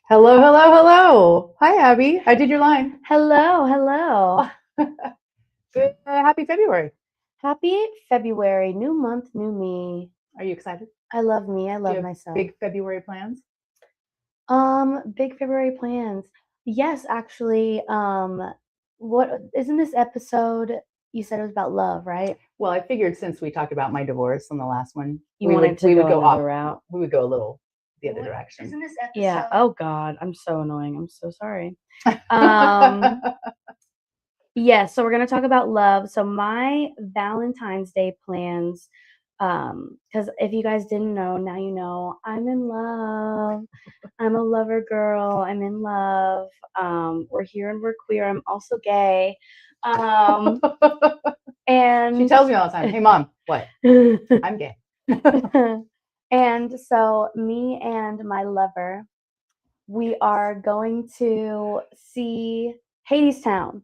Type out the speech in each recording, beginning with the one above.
Hello, hello, hello. Hi, Abby. I did your line. Hello. Good. Happy February. Happy February. New month, new me. Are you excited? I love me. I Do you love have myself. big February plans? Big February plans. Yes, actually, what isn't this episode you said it was about love, right? Well, I figured since we talked about my divorce on the last one, You we wanted would to we would go go off. another route. We would go a little the other Isn't direction. this episode? Yeah. Oh God, I'm so annoying. I'm so sorry. Um, yes, so we're gonna talk about love. So my Valentine's Day plans, because if you guys didn't know, now you know. I'm in love. I'm a lover girl. I'm in love. We're here and we're queer. I'm also gay. Um, and She tells me all the time, "Hey, mom, what? I'm gay." and so me and my lover, we are going to see Hadestown.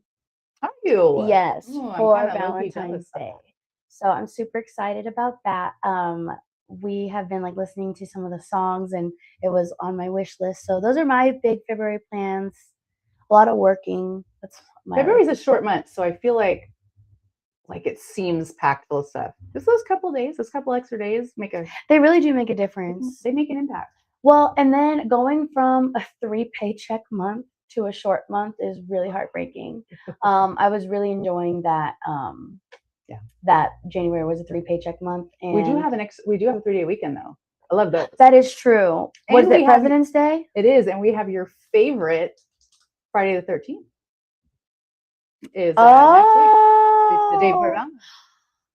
Are you? Yes, Oh, I'm for kinda low-key jealous Valentine's of Day. that. So I'm super excited about that. We have been like listening to some of the songs and it was on my wish list. So those are my big February plans. A lot of working. That's my February's a short month, so I feel like it seems packed full of stuff. Just those couple days, those couple extra days they really do make a difference. they make an impact. Well, and then going from a 3 paycheck month to a short month is really heartbreaking. I was really enjoying that. Yeah. That January was a 3 paycheck month, and we do have a 3-day weekend though. I love those. That is true. Was it President's Day? It is, and we have your favorite Friday the 13th. Is next week. It's the day before Valentine's.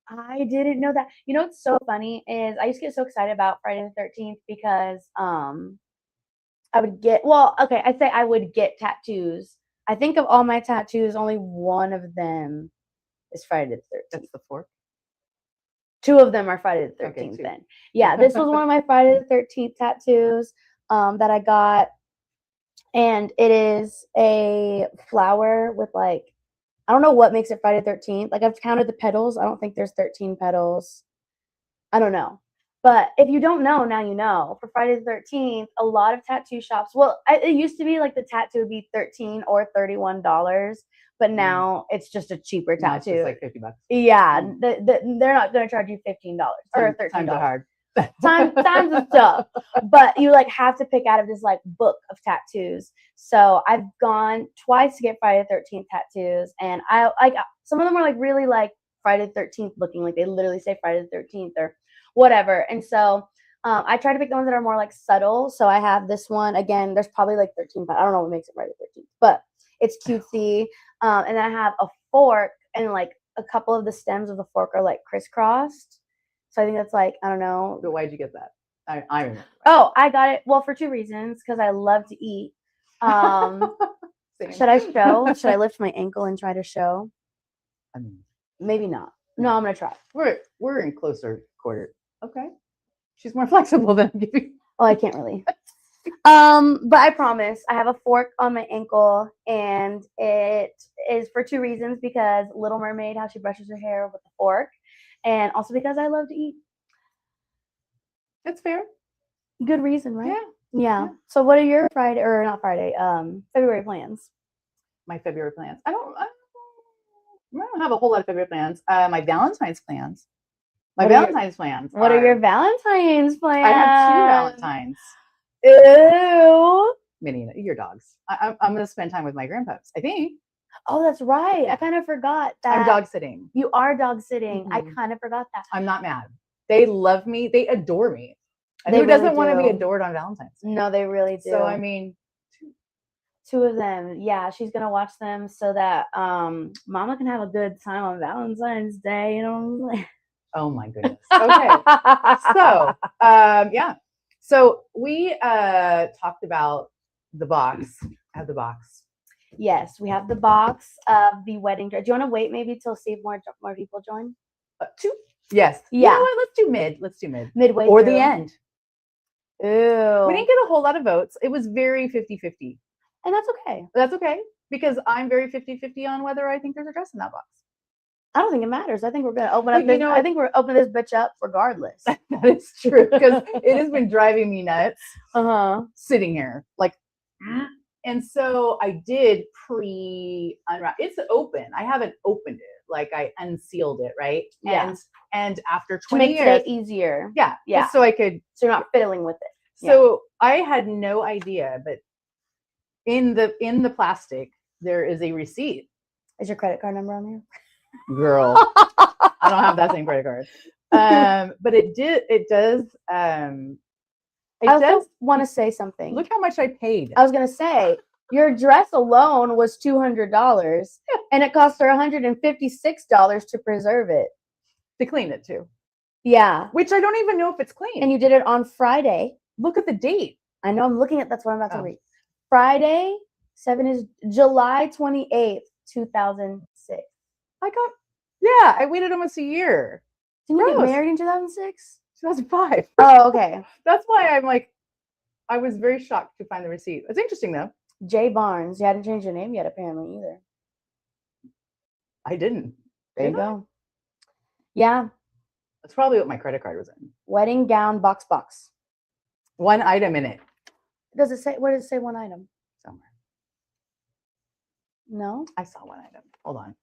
I didn't know that. You know what's so funny is I used to get so excited about Friday the 13th because I would get I'd say I would get tattoos. I think of all my tattoos, only one of them is Friday the 13th. That's the 4th. Two of them are Friday the 13th. Okay, then. Yeah, this was one of my Friday the 13th tattoos that I got. And it is a flower with like, I don't know what makes it Friday the 13th. Like I've counted the petals. I don't think there's 13 petals. I don't know. But if you don't know, now you know. For Friday the 13th, a lot of tattoo shops, it used to be like the tattoo would be $13 or $31, but now it's just a cheaper tattoo. It's just like $50. Yeah, they're not going to charge you $15 or $13. Times are hard. Times is tough, but you like have to pick out of this like book of tattoos. So I've gone twice to get Friday the 13th tattoos, and I like some of them are like really like Friday the 13th looking, like they literally say Friday the 13th or whatever. And so I try to pick the ones that are more like subtle. So I have this one again. There's probably like 13, but I don't know what makes it Friday the 13th, but it's cutesy. And then I have a fork, and like a couple of the stems of the fork are like crisscrossed. So I think that's like, I don't know. But why'd you get that? I remember. Oh, I got it. Well, for two reasons. Because I love to eat. Should I show? Should I lift my ankle and try to show? I mean, maybe not. No, I'm gonna try. We're in closer quarter. Okay. She's more flexible than you. Oh, I can't really. But I promise I have a fork on my ankle, and it is for two reasons. Because Little Mermaid, how she brushes her hair with a fork. And also because I love to eat. That's fair. Good reason, right? Yeah. So what are your February plans? My February plans. I don't have a whole lot of February plans. My Valentine's plans. What are your Valentine's plans? I have 2 Valentines. Ew. Minnie, your dogs. I'm going to spend time with my grandpas, I think. Oh, that's right. I kind of forgot that. I'm dog sitting. You are dog sitting. Mm-hmm. I kind of forgot that. I'm not mad. They love me. They adore me. And who doesn't want to be adored on Valentine's Day? No, they really do. So, I mean, 2 of them. Yeah, she's going to watch them so that Mama can have a good time on Valentine's Day. You know? Oh, my goodness. Okay. So, yeah. So, we talked about the box. I have the box. Yes, we have the box of the wedding dress. Do you want to wait maybe till see if more people join? 2? Yes. Yeah. You know what? Let's do mid. Midway or through. The end. Ew. We didn't get a whole lot of votes. It was very 50-50. And that's okay. That's okay, because I'm very 50-50 on whether I think there's a dress in that box. I don't think it matters. I think we're going to open up this. I think we're opening this bitch up regardless. That is true, because it has been driving me nuts. Uh-huh. Sitting here, like And so I did pre-unwrap. It's open. I haven't opened it. Like I unsealed it, right? Yeah. And after To 20 make years, today easier. yeah, Yeah. just so I could. So you're not fiddling with it. So I had no idea, but in the plastic there is a receipt. Is your credit card number on there? Girl, I don't have that same credit card. But it does. I also want to say something. Look how much I paid. I was gonna say your dress alone was $200, and it cost her $156 to preserve it. To clean it too. Yeah. Which I don't even know if it's clean. And you did it on Friday. Look at the date. I know. I'm looking at. That's what I'm about to read. Friday 7 is July 28th, 2006. I waited almost a year. Didn't you get married in 2006? 2005. Oh, okay. That's why I'm like, I was very shocked to find the receipt. It's interesting though. Jay Barnes. You hadn't changed your name yet, apparently, either. I didn't. There you go. Yeah. That's probably what my credit card was in. Wedding gown box. One item in it. Does it say? Where does it say one item? Somewhere. No, I saw one item. Hold on.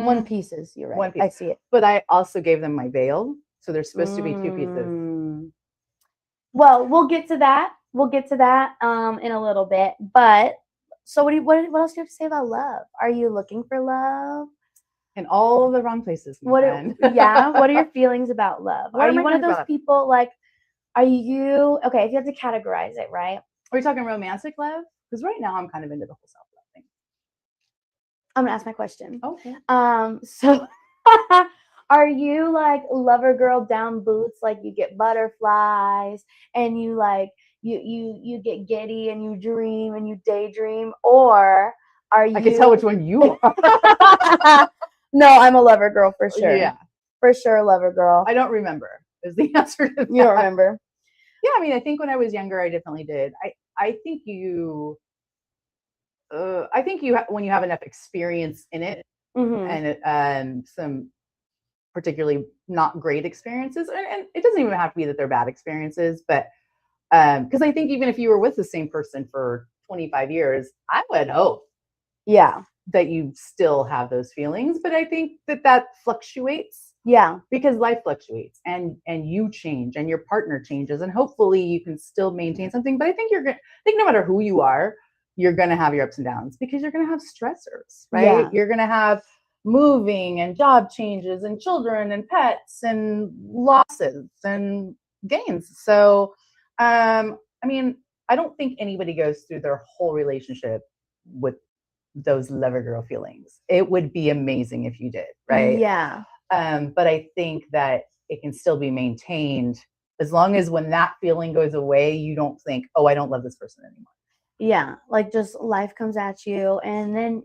One pieces. You're right. One piece. I see it. But I also gave them my veil, so there's supposed to be 2 pieces. Well, we'll get to that. In a little bit. But so, what else do you have to say about love? Are you looking for love? In all the wrong places. What are your feelings about love? Are you one of those people like? Are you okay? If you have to categorize it, right? Are we talking romantic love? Because right now I'm kind of into the whole self-love thing. I'm gonna ask my question. Okay. So are you like lover girl down boots, like you get butterflies and you like you get giddy and you dream and you daydream, or are you? I can tell which one you are. No, I'm a lover girl for sure. Yeah. For sure, lover girl. I don't remember is the answer to that. You don't remember? Yeah, I mean, I think when I was younger, I definitely did. I think you when you have enough experience in it, and some particularly not great experiences, and it doesn't even have to be that they're bad experiences, but because I think even if you were with the same person for 25 years, I would hope, that you still have those feelings. But I think that fluctuates. Yeah, because life fluctuates and you change and your partner changes, and hopefully you can still maintain something. But I think no matter who you are, you're going to have your ups and downs, because you're going to have stressors, right? Yeah. You're going to have moving and job changes and children and pets and losses and gains. So, I mean, I don't think anybody goes through their whole relationship with those lover girl feelings. It would be amazing if you did, right? Yeah. But I think that it can still be maintained as long as when that feeling goes away, you don't think, oh, I don't love this person anymore. Yeah. Like just life comes at you. And then,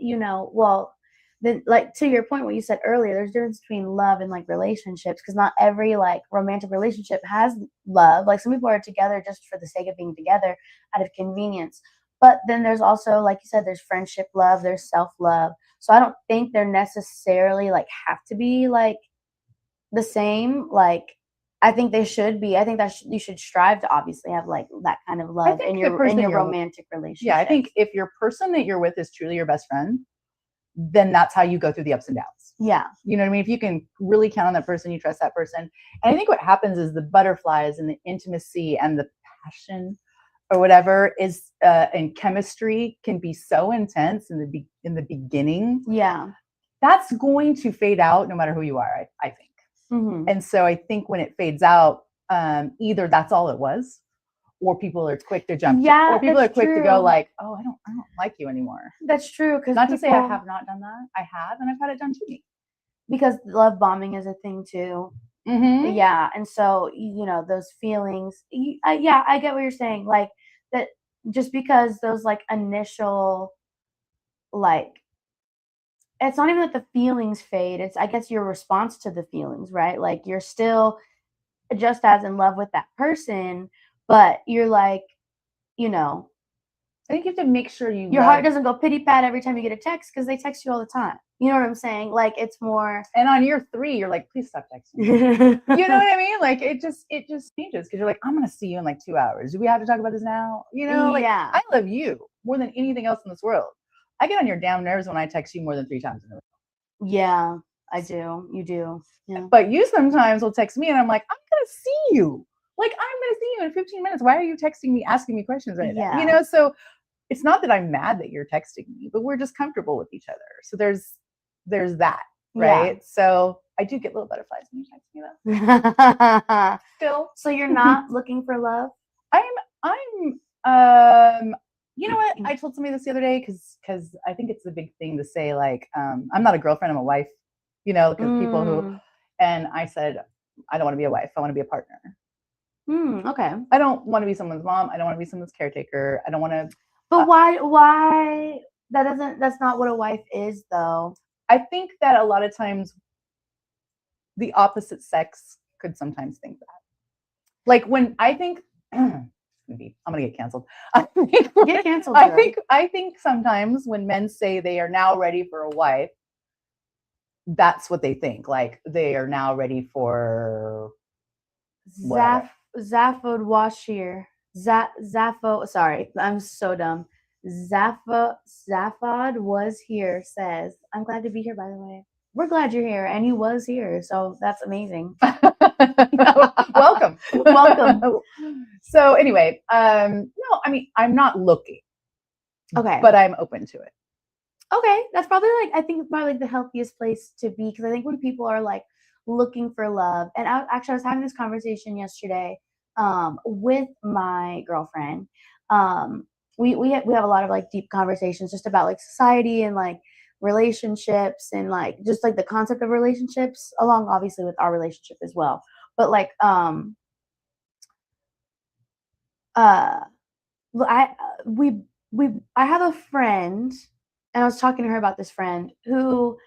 then like to your point, what you said earlier, there's a difference between love and like relationships, because not every like romantic relationship has love. Like some people are together just for the sake of being together out of convenience. But then there's also, like you said, there's friendship love, there's self-love. So I don't think they're necessarily like have to be like the same. Like I think they should be. I think that you should strive to obviously have like that kind of love in your romantic relationship. Yeah, I think if your person that you're with is truly your best friend, then that's how you go through the ups and downs. Yeah. You know what I mean? If you can really count on that person, you trust that person. And I think what happens is the butterflies and the intimacy and the passion or whatever is and chemistry can be so intense in the beginning. Yeah. That's going to fade out no matter who you are, I think. Mm-hmm. And so I think when it fades out, either that's all it was, or people are quick to jump. Yeah, or people are quick to go like, oh, I don't like you anymore. That's true. Because not to say I have not done that. I have, and I've had it done to me. Because love bombing is a thing too. Mm-hmm. Yeah, and so those feelings. Yeah, I get what you're saying. Like that, just because those like initial, like, it's not even that the feelings fade. It's, I guess, your response to the feelings, right? Like you're still just as in love with that person, but you're like, I think you have to make sure your heart doesn't go pity pat every time you get a text, because they text you all the time. You know what I'm saying? Like it's more. And on year 3, you're like, please stop texting me. You know what I mean? Like it just changes because you're like, I'm gonna see you in like 2 hours. Do we have to talk about this now? You know, like Yeah. I love you more than anything else in this world. I get on your damn nerves when I text you more than 3 times in a row. Yeah, I do. You do. Yeah. But you sometimes will text me and I'm like, I'm gonna see you. Like I'm gonna see you in 15 minutes. Why are you texting me, asking me questions right now? You know, so it's not that I'm mad that you're texting me, but we're just comfortable with each other. So there's that, right? Yeah. So I do get little butterflies when you text me though. Still. So you're not looking for love? You know what? I told somebody this the other day because I think it's a big thing to say, like, I'm not a girlfriend, I'm a wife, you know, because people who, and I said, I don't want to be a wife, I want to be a partner. Okay. I don't want to be someone's mom, I don't want to be someone's caretaker, I don't want to. But why that's not what a wife is though. I think that a lot of times the opposite sex could sometimes think that. Like when I think, I'm gonna get canceled. Get canceled. I think sometimes when men say they are now ready for a wife, that's what they think. Like they are now ready for Zaphod Washir. Zapho. Sorry, I'm so dumb. Zaphod was here. Says, I'm glad to be here. By the way, we're glad you're here, and he was here, so that's amazing. Welcome. So anyway, no, I mean, I'm not looking. Okay. But I'm open to it. Okay. That's probably I think it's probably like the healthiest place to be. Because I think when people are like looking for love, and I was having this conversation yesterday with my girlfriend. We have a lot of like deep conversations just about like society and like relationships and like just like the concept of relationships along obviously with our relationship as well. But like I have a friend, and I was talking to her about this friend who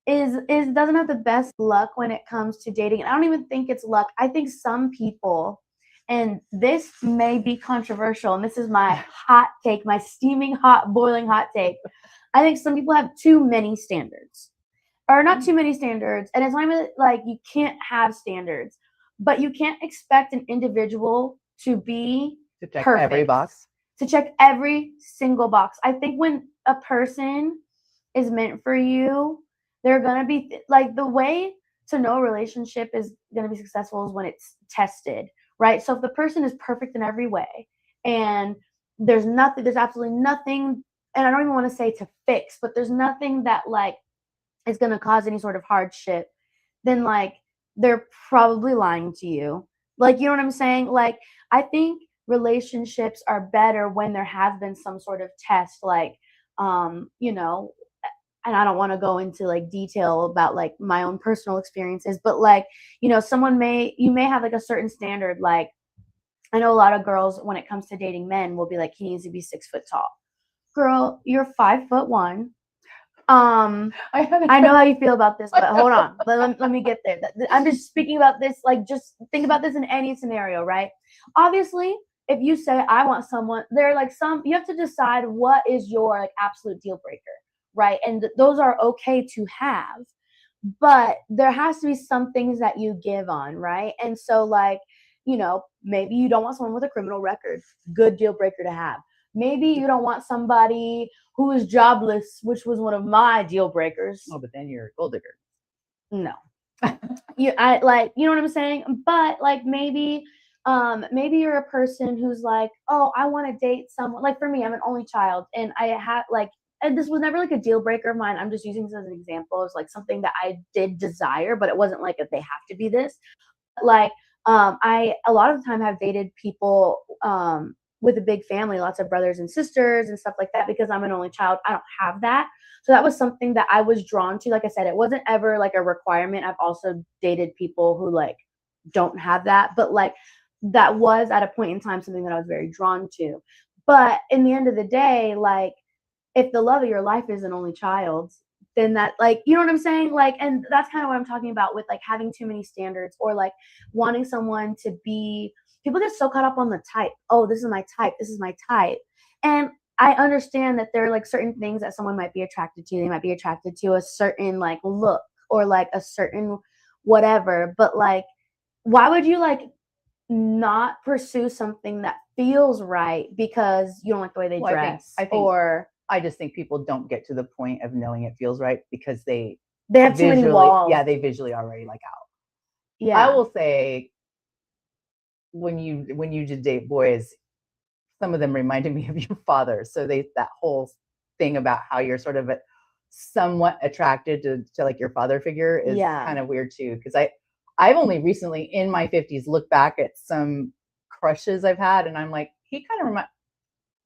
doesn't have the best luck when it comes to dating. And I don't even think it's luck. I think some people, and this may be controversial, and this is my hot take, my steaming hot, boiling hot take. I think some people have too many standards. Or not too many standards. And it's not even like you can't have standards, but you can't expect an individual to be check perfect. Every box. To check every single box. I think when a person is meant for you, they're going to be like the way to know a relationship is going to be successful is when it's tested, right? So if the person is perfect in every way and there's absolutely nothing, and I don't even want to say to fix, but there's nothing that like is going to cause any sort of hardship, then like they're probably lying to you. Like, you know what I'm saying? Like, I think relationships are better when there has been some sort of test, like, you know, and I don't want to go into like detail about like my own personal experiences, but like, you know, you may have like a certain standard. Like, I know a lot of girls when it comes to dating men will be like, he needs to be 6 foot tall. Girl, you're 5'1". I know how you feel about this, but hold on. Let me get there. I'm just speaking about this, like, just think about this in any scenario, right? Obviously, if you say, I want someone, there are you have to decide what is your like absolute deal breaker, right? And those are okay to have, but there has to be some things that you give on, right? And so like, you know, maybe you don't want someone with a criminal record. Good deal breaker to have. Maybe you don't want somebody who is jobless, which was one of my deal breakers. Oh, but then you're a gold digger. No. You know what I'm saying? But like maybe you're a person who's like, oh, I want to date someone. Like for me, I'm an only child, and I had like, and this was never like a deal breaker of mine. I'm just using this as an example. It's like something that I did desire, but it wasn't like if they have to be this. Like I a lot of the time have dated people with a big family, lots of brothers and sisters and stuff like that, because I'm an only child. I don't have that. So that was something that I was drawn to. Like I said, it wasn't ever like a requirement. I've also dated people who like don't have that, but like that was at a point in time something that I was very drawn to. But in the end of the day, like if the love of your life is an only child, then that, like, you know what I'm saying? Like, and that's kind of what I'm talking about with like having too many standards, or like wanting someone to be, people get so caught up on the type. Oh, this is my type. This is my type. And I understand that there are like certain things that someone might be attracted to. They might be attracted to a certain like look or like a certain whatever. But like, why would you like not pursue something that feels right because you don't like the way they Well, dress? I think or I just think people don't get to the point of knowing it feels right because they have too many walls. Yeah, they visually already like out. Yeah. I will say when you did date boys, some of them reminded me of your father. So that whole thing about how you're sort of somewhat attracted to like your father figure is kind of weird too. Because I've only recently in my 50s looked back at some crushes I've had, and I'm like, he kind of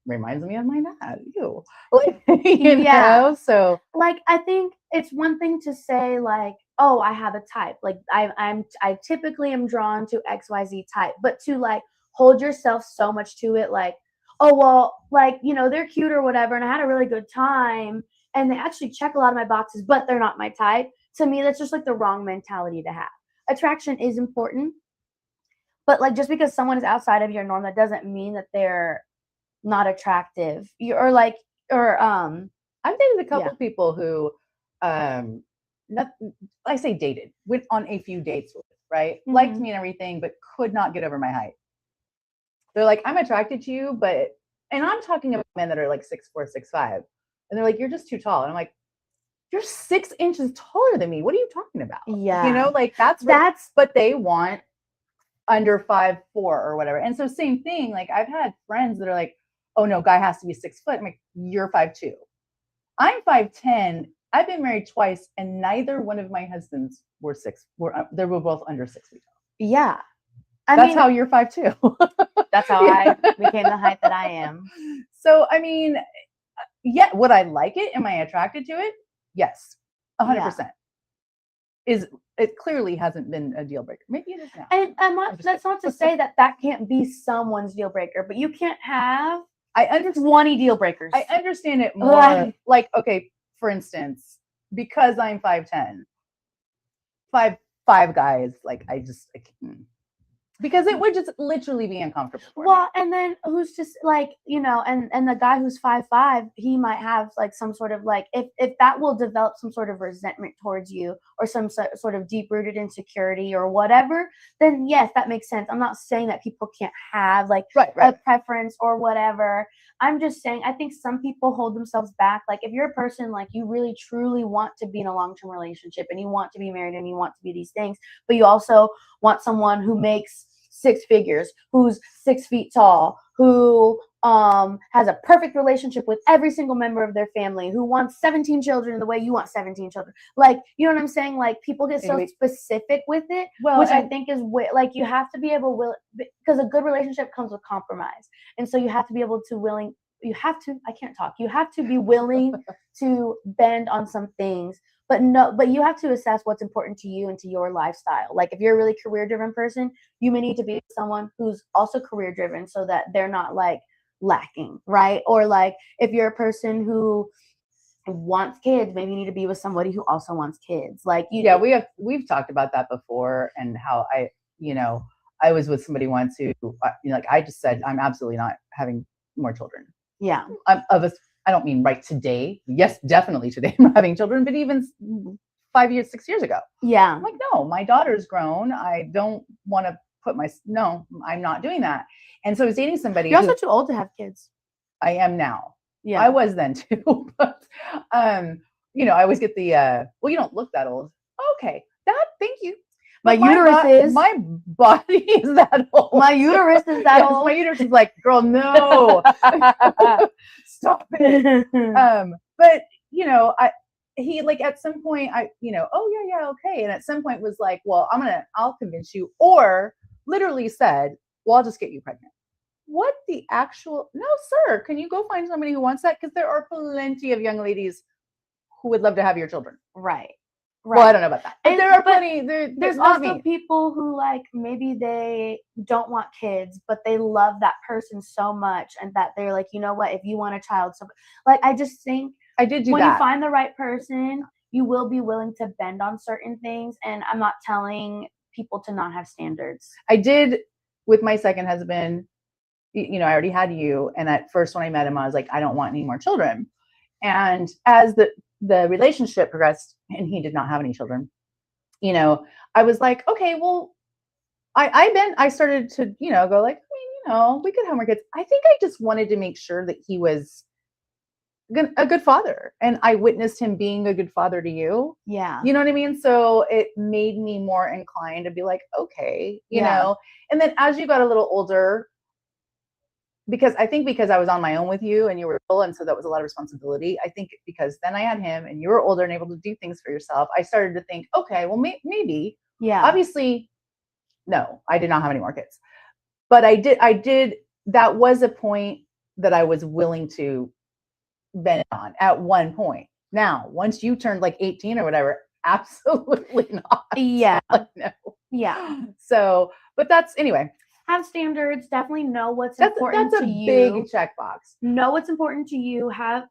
reminds me of my dad. Ew. Like, you know? So like, I think it's one thing to say like, oh, I have a type. Like I typically am drawn to XYZ type, but to like hold yourself so much to it, like, oh well, like, you know, they're cute or whatever, and I had a really good time, and they actually check a lot of my boxes, but they're not my type. To me, that's just like the wrong mentality to have. Attraction is important, but like just because someone is outside of your norm, that doesn't mean that they're not attractive. I've dated a couple of people who I say dated, went on a few dates with, right? Mm-hmm. Liked me and everything, but could not get over my height. They're like, I'm attracted to you, and I'm talking about men that are like 6'4", 6'5", and they're like, you're just too tall. And I'm like, you're 6 inches taller than me. What are you talking about? Yeah. You know, like but they want under 5'4" or whatever. And so same thing, like I've had friends that are like, oh no, guy has to be 6 foot. I'm like, you're 5'2". I'm 5'10". I've been married twice, and neither one of my husbands they were both under 6 feet tall. Yeah. That's how you're 5'2". That's how I became the height that I am. So, I mean, yeah, would I like it? Am I attracted to it? Yes, 100%. It clearly hasn't been a deal breaker. Maybe it is now. And that's not to say that can't be someone's deal breaker, but you can't have 20 deal breakers. I understand it more. Like, okay, for instance, because I'm 5'10", 5'5" guys, like I can't. Because it would just literally be uncomfortable for me. And then who's just like, you know, and the guy who's 5'5", he might have like some sort of like, if that will develop some sort of resentment towards you or some sort of deep-rooted insecurity or whatever, then yes, that makes sense. I'm not saying that people can't have like a preference or whatever. I'm just saying, I think some people hold themselves back. Like if you're a person, like you really truly want to be in a long-term relationship and you want to be married and you want to be these things, but you also want someone who makes 6 figures, who's 6 feet tall, who has a perfect relationship with every single member of their family, who wants 17 children the way you want 17 children. Like, you know what I'm saying? Like people get so specific with it, which I think is like you have to be able because a good relationship comes with compromise. And so you have to be able to you have to be willing to bend on some things. But you have to assess what's important to you and to your lifestyle. Like if you're a really career-driven person, you may need to be with someone who's also career-driven so that they're not like lacking, right? Or like if you're a person who wants kids, maybe you need to be with somebody who also wants kids. Like we've talked about that before, and how I was with somebody once who, like I just said, I'm absolutely not having more children. Yeah. I don't mean right today. Yes, definitely today I'm having children, but even 5 years, 6 years ago. Yeah. I'm like, no, my daughter's grown. I don't want to I'm not doing that. And so I was dating somebody. You're also too old to have kids. I am now. Yeah. I was then too. But, I always get the, well, you don't look that old. Okay. Thank you. My body is that old. My uterus is that old. My uterus is like, girl, no. Stop it. But he like at some point oh yeah, okay. And at some point was like, well, I'll convince you, or literally said, well, I'll just get you pregnant. What the actual, no, sir, can you go find somebody who wants that? Because there are plenty of young ladies who would love to have your children. Right. Well, I don't know about that. But there are plenty. There's also people who like maybe they don't want kids, but they love that person so much, and that they're like, you know what? If you want a child, so like I just think I did do when that. You find the right person, you will be willing to bend on certain things. And I'm not telling people to not have standards. I did with my second husband. you know, I already had you. And at first when I met him, I was like, I don't want any more children. And as the relationship progressed and he did not have any children, you know, I was like, okay, well, I started to, you know, go like, I mean, you know, we could have more kids. I think I just wanted to make sure that he was a good father. And I witnessed him being a good father to you. Yeah. You know what I mean? So it made me more inclined to be like, okay, you know, and then as you got a little older, because I was on my own with you and you were little, and so that was a lot of responsibility. I think because then I had him and you were older and able to do things for yourself, I started to think, okay, well, maybe. Yeah. Obviously, no, I did not have any more kids. But I did, that was a point that I was willing to bend on at one point. Now, once you turned like 18 or whatever, absolutely not. Yeah. Like, no. Yeah. So, but that's, anyway. Have standards, definitely know what's important to you. That's a big checkbox. Know what's important to you. Have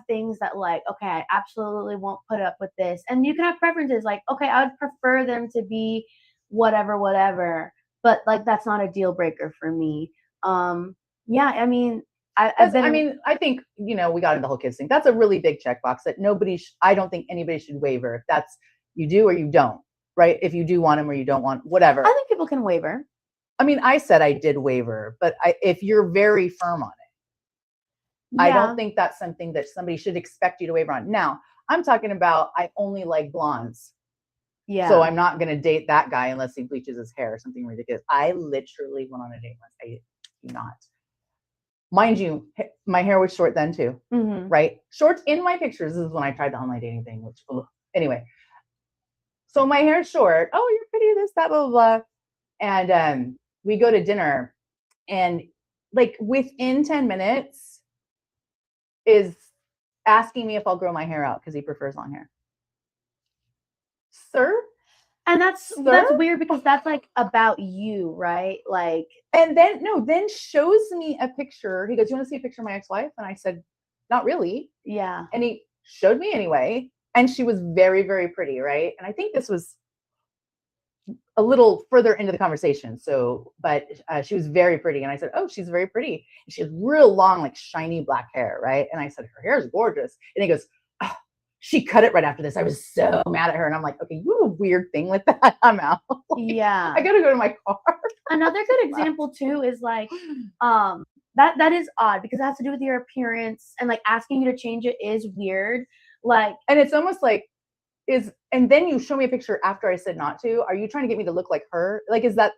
things that like, okay, I absolutely won't put up with this. And you can have preferences like, okay, I would prefer them to be whatever, but like that's not a deal breaker for me. Yeah, I mean, I think, you know, we got into the whole kids thing. That's a really big checkbox that I don't think anybody should waver. If that's, you do or you don't, right? If you do want them or you don't want, whatever. I think people can waver. I mean, I said I did waver, but if you're very firm on it, I don't think that's something that somebody should expect you to waver on. Now, I'm talking about, I only like blondes. Yeah. So I'm not going to date that guy unless he bleaches his hair or something ridiculous. I literally went on a date once. I do not. Mind you, my hair was short then too, right? Short in my pictures. This is when I tried the online dating thing, which, anyway. So my hair's short. Oh, you're pretty, this, that, blah, blah, blah. And we go to dinner, and like within 10 minutes is asking me if I'll grow my hair out because he prefers long hair. Sir? And that's weird because that's like about you, right? Like, and then shows me a picture. He goes, "You want to see a picture of my ex-wife?" And I said, "Not really." Yeah. And he showed me anyway, and she was very, very pretty, right? And I think this was a little further into the conversation. So, but she was very pretty. And I said, "Oh, she's very pretty. And she has real long, like shiny black hair." Right. And I said, "Her hair is gorgeous." And he goes, "Oh, she cut it right after this. I was so mad at her." And I'm like, "Okay, you have a weird thing with that. I'm out." Like, yeah. I got to go to my car. Another good example too is like, that is odd because it has to do with your appearance, and like asking you to change it is weird. Like, and it's almost like, and then you show me a picture after I said not to. Are you trying to get me to look like her? Like, is that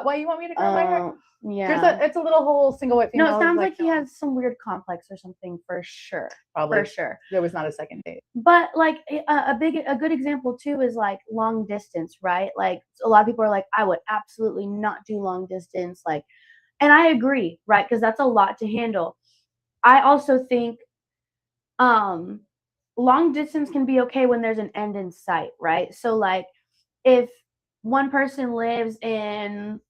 why you want me to grow my hair? Yeah. It's a little whole single white female. No, it sounds like he has some weird complex or something for sure. Probably. For sure. There was not a second date. But like a good example too is like long distance, right? Like a lot of people are like, I would absolutely not do long distance. Like, and I agree, right? Because that's a lot to handle. I also think, long distance can be okay when there's an end in sight, right? So like if one person lives in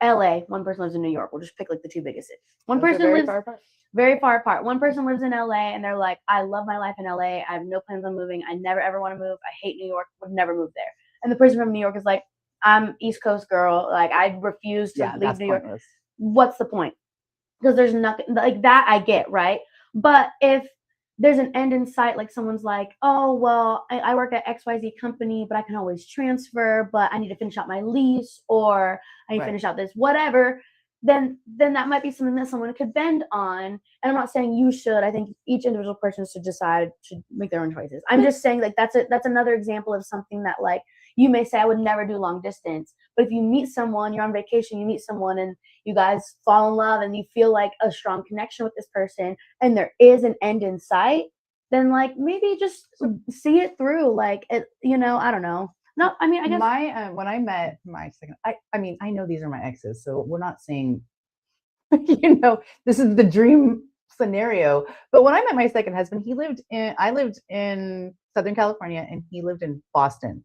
LA, one person lives in New York, we'll just pick like the two biggest cities. One person lives very far apart. One person lives in LA and they're like, I love my life in LA. I have no plans on moving. I never ever want to move. I hate New York, would never move there. And the person from New York is like, I'm East Coast girl. Like I refuse to leave New York. Pointless. What's the point? Because there's nothing like that I get, right? But if there's an end in sight, like someone's like, oh, well, I work at XYZ company, but I can always transfer, but I need to finish out my lease or I need to finish out this whatever, then that might be something that someone could bend on. And I'm not saying you should. I think each individual person should make their own choices. I'm just saying like that's another example of something that like you may say I would never do long distance, but if you meet someone, you're on vacation, you meet someone and you guys fall in love and you feel like a strong connection with this person and there is an end in sight, then like maybe just see it through. Like it, I don't know. No, I mean, I guess when I met my second, I mean, I know these are my exes, so we're not saying, this is the dream scenario. But when I met my second husband, I lived in Southern California and he lived in Boston.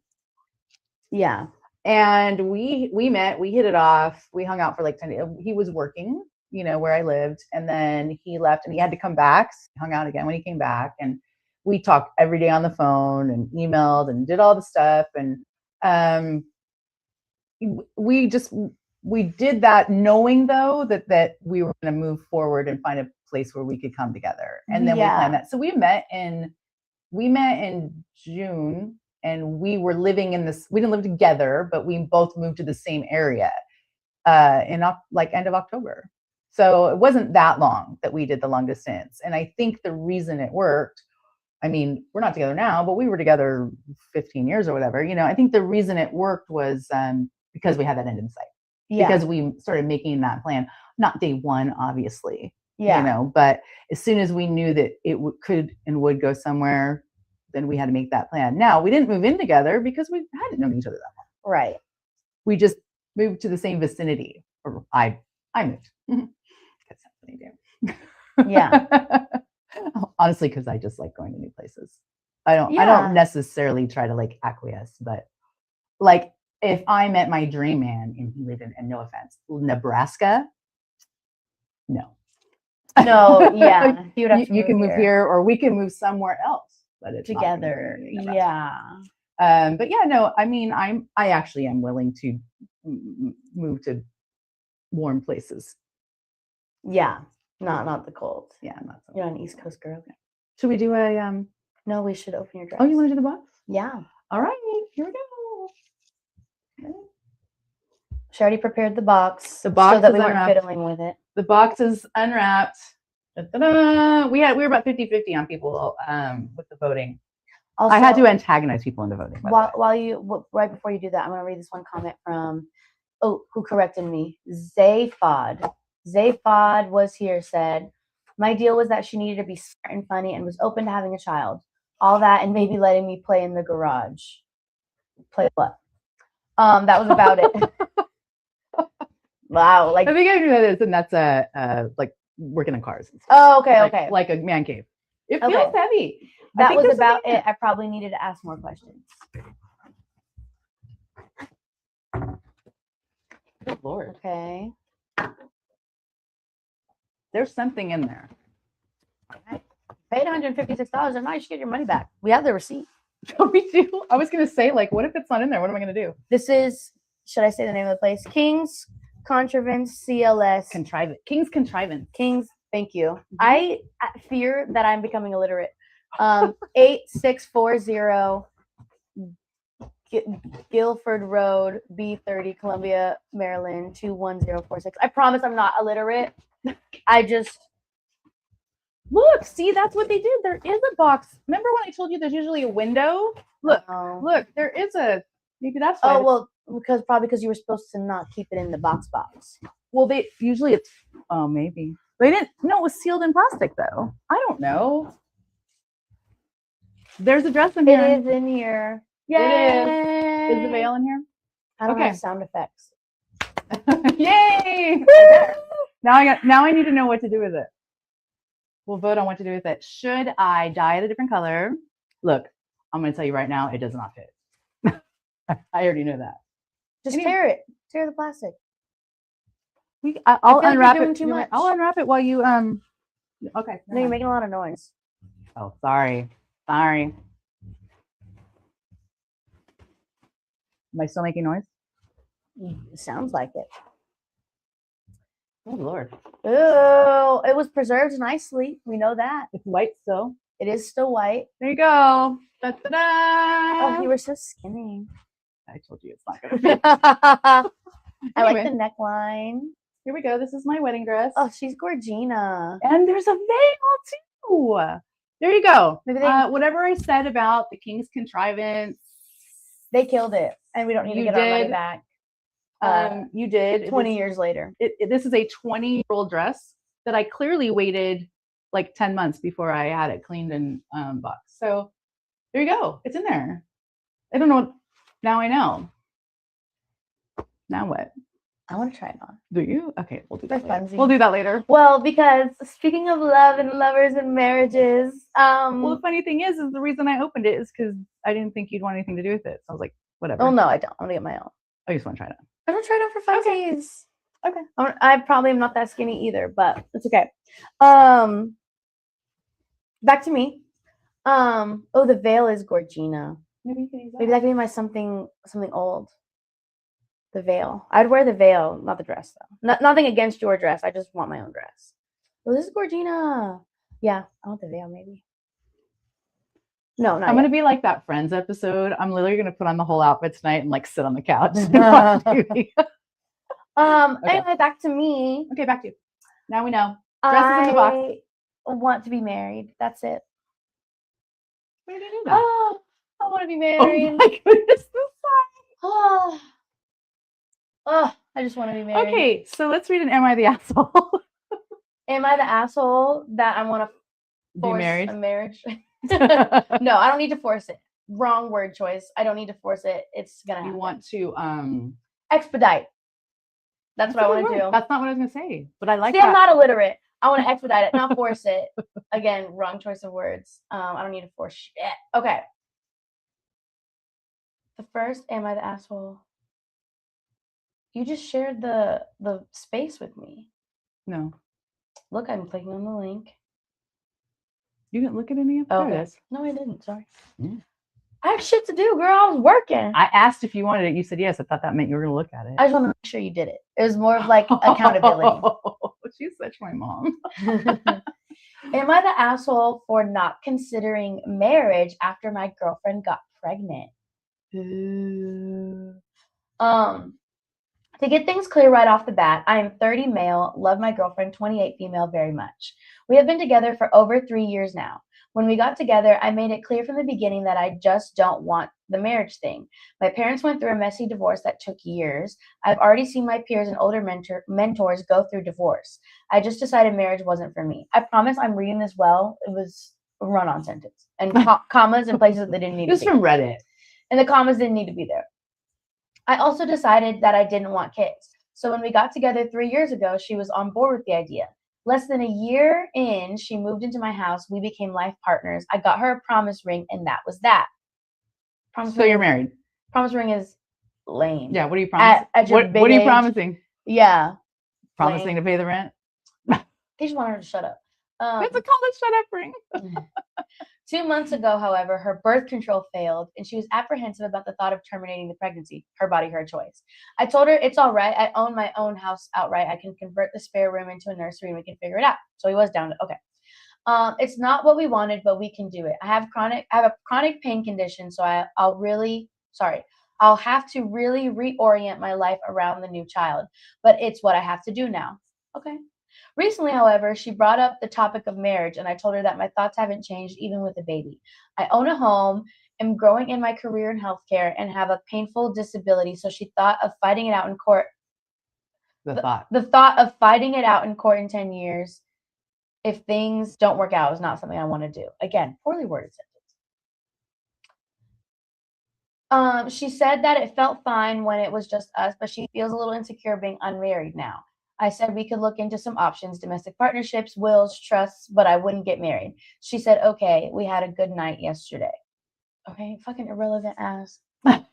Yeah. And we met, we hit it off. We hung out for like 10 days. He was working, where I lived. And then he left and he had to come back. So we hung out again when he came back. And we talked every day on the phone and emailed and did all the stuff. And we just we did that knowing though that we were going to move forward and find a place where we could come together. And then we planned that. So we met in June, and we were living in this, we didn't live together, but we both moved to the same area in like end of October. So it wasn't that long that we did the long distance. And I think the reason it worked, I mean, we're not together now, but we were together 15 years or whatever. You know, I think the reason it worked was because we had that end in sight. Yeah. Because we started making that plan, not day one, obviously. Yeah. You know, but as soon as we knew that it could and would go somewhere, then we had to make that plan. Now, we didn't move in together because we hadn't known each other that long. Right. We just moved to the same vicinity. Or I moved. That's what I do. Yeah. Honestly, because I just like going to new places. I don't necessarily try to like acquiesce, but like if I met my dream man and he lived in, and no offense, Nebraska, no. No, yeah. You can move here, or we can move somewhere else, but it's together. Yeah. But yeah, no, I mean, I actually am willing to move to warm places. Yeah. Not the cold. Yeah, not so. You're an East Coast girl. Should we do a No, we should open your dress. Oh, you want to do the box? Yeah. All right, here we go. She already prepared the box. The box so that we weren't unwrapped. fiddling with it. The box is unwrapped. Da-da-da. We were about 50-50 on people with the voting. Also, I had to antagonize people into voting. Right before you do that, I'm going to read this one comment from who corrected me. Zayfod was here, said, my deal was that she needed to be smart and funny and was open to having a child. All that and maybe letting me play in the garage. Play what? That was about it. Wow. Like, I think I knew that is, and that's like working on cars. Oh, okay, okay. Like a man cave. It feels heavy. That was about it. I probably needed to ask more questions. Good Lord. Okay. There's something in there. Right. Paid $156, and now you should get your money back. We have the receipt. We do. I was going to say, like, what if it's not in there? What am I going to do? This is, should I say the name of the place? King's Contrivance CLS. King's Contrivance. Thank you. I fear that I'm becoming illiterate. 8640 Guilford Road, B30, Columbia, Maryland, 21046. I promise I'm not illiterate. I just look. See, that's what they did. There is a box. Remember when I told you there's usually a window? Look, look. There is a. Maybe that's why. Oh well, because you were supposed to not keep it in the box. Well, they usually it's. Oh, maybe they didn't. No, it was sealed in plastic though. I don't know. There's a dress in here. It is in here. Yay! It is the veil in here? I don't have sound effects. Yay! Now I need to know what to do with it. We'll vote on what to do with it. Should I dye it a different color? Look, I'm going to tell you right now, it does not fit. I already know that. Just tear it. Tear the plastic. I'll unwrap it. Too much. I'll unwrap it while you Okay. No, you're making a lot of noise. Oh, sorry. Am I still making noise? It sounds like it. Oh, Lord. Oh, it was preserved nicely. We know that. It's white still. It is still white. There you go. Da-da-da. Oh, you were so skinny. I told you it's not going to fit. I like the neckline. Here we go. This is my wedding dress. Oh, she's Gorgina. And there's a veil, too. There you go. Whatever I said about the King's Contrivance. They killed it. And we don't need to get our money back. You did. 20 years later. This is a 20-year-old dress that I clearly waited like 10 months before I had it cleaned and boxed. So there you go. It's in there. I don't know. Now I know. Now what? I want to try it on. Do you? Okay, we'll do that later. Funsies. We'll do that later. Well, because speaking of love and lovers and marriages, well, the funny thing is the reason I opened it is because I didn't think you'd want anything to do with it. So I was like, whatever. Oh no, I don't. I'm gonna get my own. I just want to try it on. I don't try it on for funsies. Okay. I probably am not that skinny either, but it's okay. Back to me. Oh, the veil is Gorgina. Maybe that could be my something old. The veil. I'd wear the veil, not the dress though. Nothing against your dress. I just want my own dress. Oh, this is Gorgina. Yeah, I want the veil maybe. No, not I'm yet. gonna be like that Friends episode. I'm literally gonna put on the whole outfit tonight and like sit on the couch and watch TV. Okay. Anyway, back to me. Okay, back to you. Now we know. Dresses in the box. I want to be married. That's it. Where did you do that? Oh, I want to be Oh married. my goodness. Oh, I just want to be married. Okay, so let's read an Am I the Asshole? Am I the asshole that I want to Be force married? a marriage? No, I don't need to force it. Wrong word choice. I don't need to force it. It's gonna happen. You want to Expedite. That's what I want to do. That's not what I was gonna say, but I like See, that. I'm not illiterate. I want to expedite it, not force it. Again, wrong choice of words. I don't need to force shit. Okay. The first, am I the asshole? You just shared the space with me. No, Look, I'm clicking on the link. you didn't look at any of it. Oh, There it okay. is. No, I didn't. Sorry. Mm. I have shit to do, girl. I was working. I asked if you wanted it. You said yes. I thought that meant you were gonna look at it. I just want to make sure you did it. It was more of like accountability. She's such my mom. Am I the asshole for not considering marriage after my girlfriend got pregnant? To get things clear right off the bat, I am 30 male, love my girlfriend 28 female very much. We have been together for over 3 years now. When we got together, I made it clear from the beginning that I just don't want the marriage thing. My parents went through a messy divorce that took years. I've already seen my peers and older mentors go through divorce. I just decided marriage wasn't for me. I promise I'm reading this well. It was a run-on sentence. And commas in places that they didn't need to be. This is from Reddit. And the commas didn't need to be there. I also decided that I didn't want kids. So when we got together 3 years ago, she was on board with the idea. Less than a year in, she moved into my house. We became life partners. I got her a promise ring, and that was that. So you're married. Promise ring is lame. Yeah. What are you promising? At your What big are you age. promising? Yeah. Promising Lame. to pay the rent? They just want her to shut up. It's a college shut up ring. 2 months ago, however, her birth control failed, and she was apprehensive about the thought of terminating the pregnancy. Her body, her choice. I told her it's all right. I own my own house outright. I can convert the spare room into a nursery, and we can figure it out. So he was down to okay. It's not what we wanted, but we can do it. I have a chronic pain condition, so I'll have to really reorient my life around the new child. But it's what I have to do now. Okay. Recently, however, she brought up the topic of marriage, and I told her that my thoughts haven't changed even with a baby. I own a home, am growing in my career in healthcare, and have a painful disability, so she thought of fighting it out in court. The thought of fighting it out in court in 10 years, if things don't work out, is not something I want to do. Again, poorly worded sentence. She said that it felt fine when it was just us, but she feels a little insecure being unmarried now. I said we could look into some options, domestic partnerships, wills, trusts, but I wouldn't get married. She said, okay, we had a good night yesterday. Okay, fucking irrelevant ass. I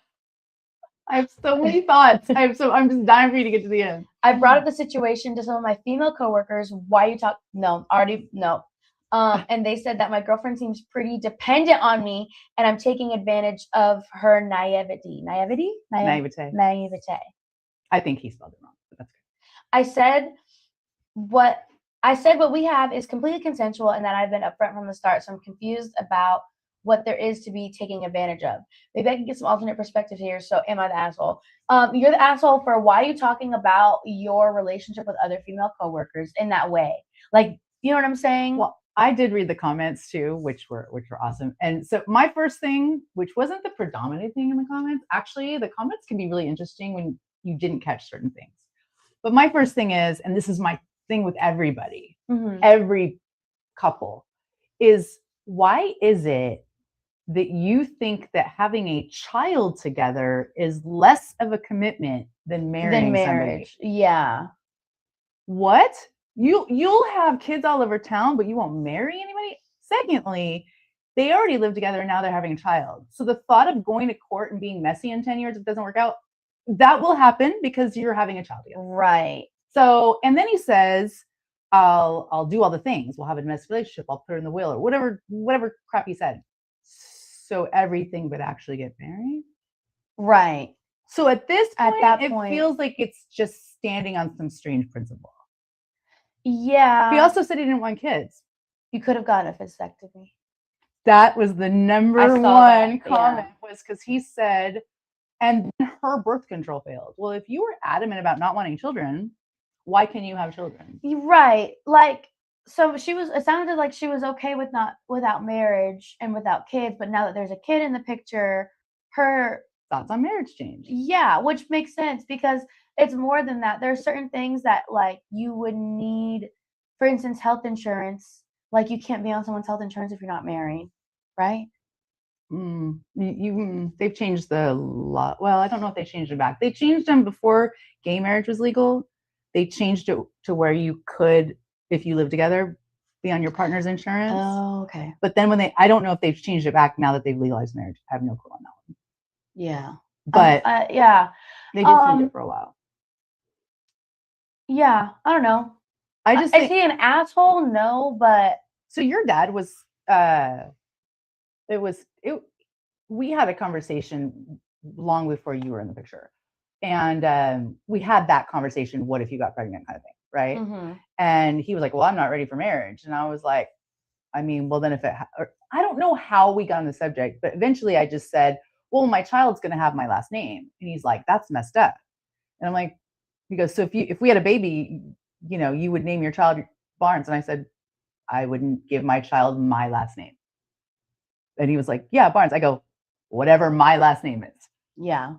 have so many thoughts. I'm just dying for you to get to the end. I brought up the situation to some of my female coworkers. Why you talk? No, already, no. And they said that my girlfriend seems pretty dependent on me, and I'm taking advantage of her naivety. Naivete. I think he spelled it wrong, but that's good. I said what we have is completely consensual and that I've been upfront from the start. So I'm confused about what there is to be taking advantage of. Maybe I can get some alternate perspective here. So am I the asshole? You're the asshole for why are you talking about your relationship with other female coworkers in that way? Like, you know what I'm saying? Well, I did read the comments too, which were awesome. And so my first thing, which wasn't the predominant thing in the comments, actually the comments can be really interesting when you didn't catch certain things. But my first thing is, and this is my thing with everybody, every couple, is why is it that you think that having a child together is less of a commitment than marrying somebody? Yeah. What? You'll have kids all over town, but you won't marry anybody? Secondly, they already live together and now they're having a child. So the thought of going to court and being messy in 10 years if it doesn't work out, that will happen because you're having a child together. Right. So, and then he says, I'll do all the things. We'll have a domestic relationship. I'll put her in the will or whatever crap he said. So everything but actually get married? Right. So at this point, At that it point. feels like it's just standing on some strange principle. Yeah. He also said he didn't want kids. You could have gotten a vasectomy. That was the number I saw that, one comment was because he said, and then her birth control failed. Well, if you were adamant about not wanting children, why can you have children? Right. Like, so it sounded like she was okay without marriage and without kids, but now that there's a kid in the picture, her thoughts on marriage change. Yeah, which makes sense because it's more than that. There are certain things that like you would need, for instance, health insurance. Like you can't be on someone's health insurance if you're not married, right? They've changed the law. Well, I don't know if they changed it back. They changed them before gay marriage was legal. They changed it to where you could, if you live together, be on your partner's insurance. Oh, okay. But then I don't know if they've changed it back now that they've legalized marriage. I have no clue on that one. Yeah. But yeah, they did change it for a while. Yeah, I don't know. Is he an asshole? No, but so your dad was. We had a conversation long before you were in the picture, and we had that conversation. What if you got pregnant, kind of thing, right? Mm-hmm. And he was like, "Well, I'm not ready for marriage," and I was like, "I mean, well, then I don't know how we got on the subject, but eventually I just said, well, my child's going to have my last name," and he's like, "That's messed up," and I'm like, he goes, "So if we had a baby, you would name your child Barnes," and I said, "I wouldn't give my child my last name." And he was like, "Yeah, Barnes." I go, "Whatever my last name is." Yeah.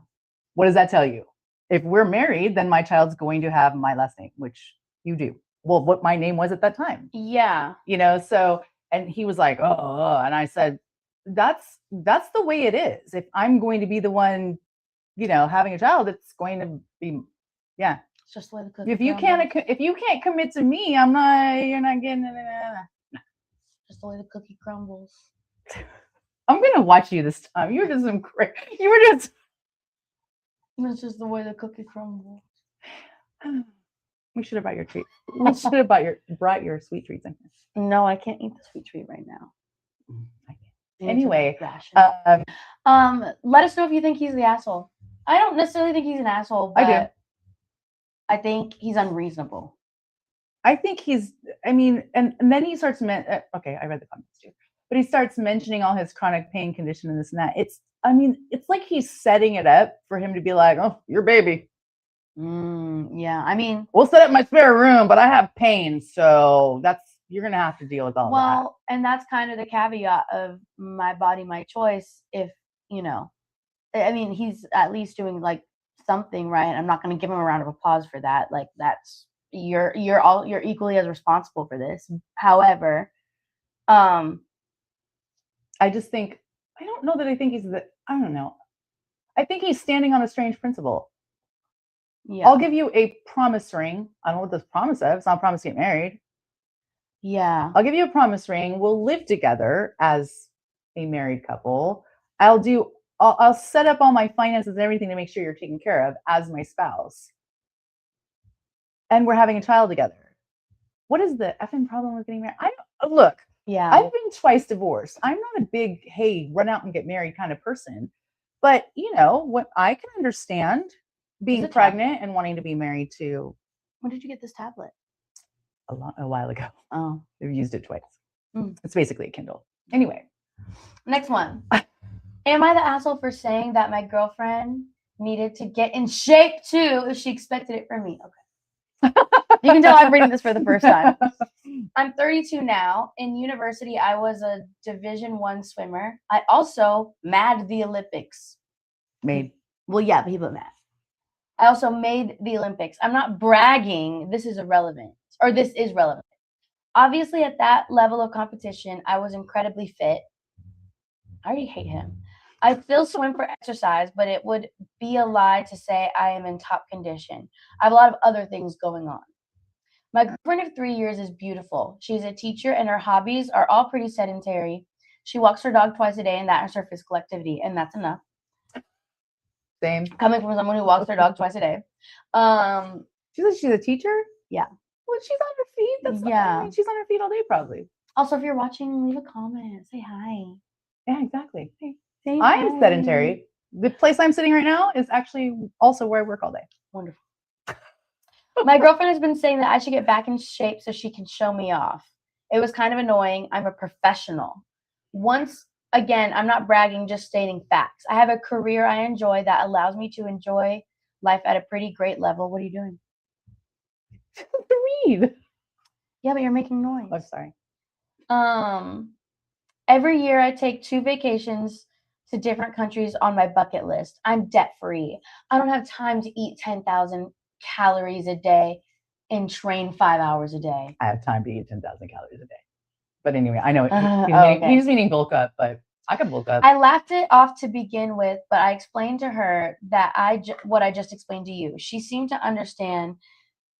What does that tell you? If we're married, then my child's going to have my last name, which you do. Well, what my name was at that time. Yeah. So, and he was like, "Oh," and I said, that's the way it is. If I'm going to be the one, having a child, it's going to be, yeah. It's just the way the cookie if you can't commit to me, you're not getting it. Just the way the cookie crumbles. I'm gonna watch you this time. You were just some great. It's just the way the cookie crumbles. We should have brought your treat. We should have brought your sweet treats in here. No, I can't eat the sweet treat right now. I can't. Anyway, let us know if you think he's the asshole. I don't necessarily think he's an asshole, but I do. I think he's unreasonable. I think he's. I mean, and then he starts. Okay, I read the comments too. But he starts mentioning all his chronic pain condition and this and that. It's like he's setting it up for him to be like, "Oh, your baby." Yeah, I mean, we'll set up my spare room, but I have pain, so you're gonna have to deal with all that. Well, and that's kind of the caveat of my body, my choice. If I mean, he's at least doing like something right. I'm not gonna give him a round of applause for that. Like that's you're equally as responsible for this. However, I just think, I don't know that I think I don't know. I think he's standing on a strange principle. Yeah. I'll give you a promise ring. I don't know what this promise of. It's not a promise to get married. Yeah. I'll give you a promise ring. We'll live together as a married couple. I'll set up all my finances and everything to make sure you're taken care of as my spouse. And we're having a child together. What is the effing problem with getting married? Look. Yeah. I've been twice divorced. I'm not a big, hey, run out and get married kind of person. But, what I can understand being pregnant and wanting to be married to. When did you get this tablet? A while ago. Oh. I've used it twice. It's basically a Kindle. Anyway. Next one. Am I the asshole for saying that my girlfriend needed to get in shape too if she expected it from me? Okay. You can tell I'm reading this for the first time. I'm 32 now. In university, I was a Division I swimmer. I also made the Olympics. Well, yeah, but he put mad. I also made the Olympics. I'm not bragging. This is irrelevant. This is relevant. Obviously, at that level of competition, I was incredibly fit. I already hate him. I still swim for exercise, but it would be a lie to say I am in top condition. I have a lot of other things going on. My girlfriend of 3 years is beautiful. She's a teacher and her hobbies are all pretty sedentary. She walks her dog twice a day and that is her physical activity, and that's enough. Same. Coming from someone who walks their dog twice a day. She says she's a teacher? Yeah. Well, she's on her feet. She's on her feet all day probably. Also, if you're watching, leave a comment. Say hi. Yeah, exactly. Hey. Say I am sedentary. The place I'm sitting right now is actually also where I work all day. Wonderful. My girlfriend has been saying that I should get back in shape so she can show me off. It was kind of annoying. I'm a professional. Once again, I'm not bragging, just stating facts. I have a career I enjoy that allows me to enjoy life at a pretty great level. What are you doing? Read. Yeah, but you're making noise. Oh, sorry. Every year I take 2 vacations to different countries on my bucket list. I'm debt free. I don't have time to eat 10,000 calories a day and train 5 hours a day. I have time to eat 10,000 calories a day. But anyway, I know he's meaning bulk up, but I can bulk up. I laughed it off to begin with, but I explained to her that what I just explained to you. She seemed to understand,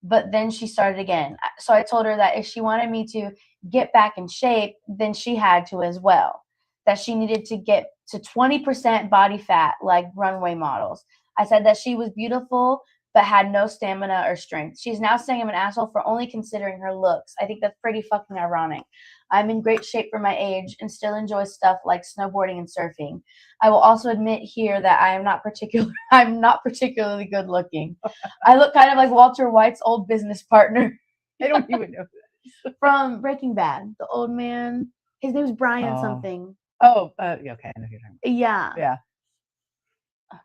but then she started again. So I told her that if she wanted me to get back in shape, then she had to as well. That she needed to get to 20% body fat like runway models. I said that she was beautiful, but had no stamina or strength. She's now saying I'm an asshole for only considering her looks. I think that's pretty fucking ironic. I'm in great shape for my age and still enjoy stuff like snowboarding and surfing. I will also admit here that I'm not particularly good looking. I look kind of like Walter White's old business partner. I don't even know who from Breaking Bad. The old man. His name's Brian something. Oh, yeah, okay. I know who you're talking about. Yeah. Yeah.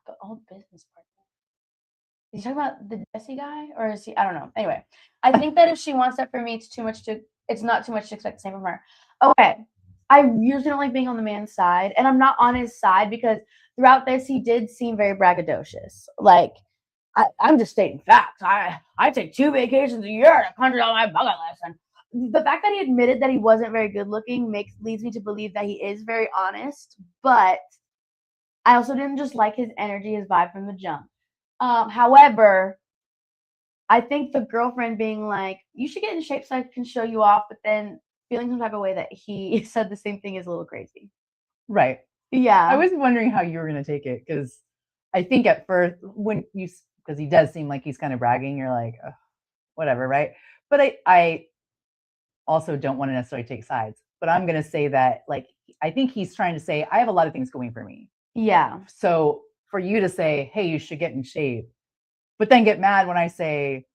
The old business partner. Is he talking about the Jesse guy? Or is he? I don't know. Anyway, I think that if she wants that for me, it's not too much to expect the same from her. Okay. I usually don't like being on the man's side, and I'm not on his side because throughout this he did seem very braggadocious. Like, I'm just stating facts. I take 2 vacations a year to country on my bucket list. And the fact that he admitted that he wasn't very good looking leads me to believe that he is very honest, but I also didn't just like his energy, his vibe from the jump. However, I think the girlfriend being like, you should get in shape so I can show you off, but then feeling some type of way that he said the same thing is a little crazy. Right. Yeah. I was wondering how you were going to take it because I think at first because he does seem like he's kind of bragging, you're like, oh, whatever, right? But I also don't want to necessarily take sides, but I'm going to say that, like, I think he's trying to say, I have a lot of things going for me. Yeah. So for you to say, hey, you should get in shape, but then get mad when I say,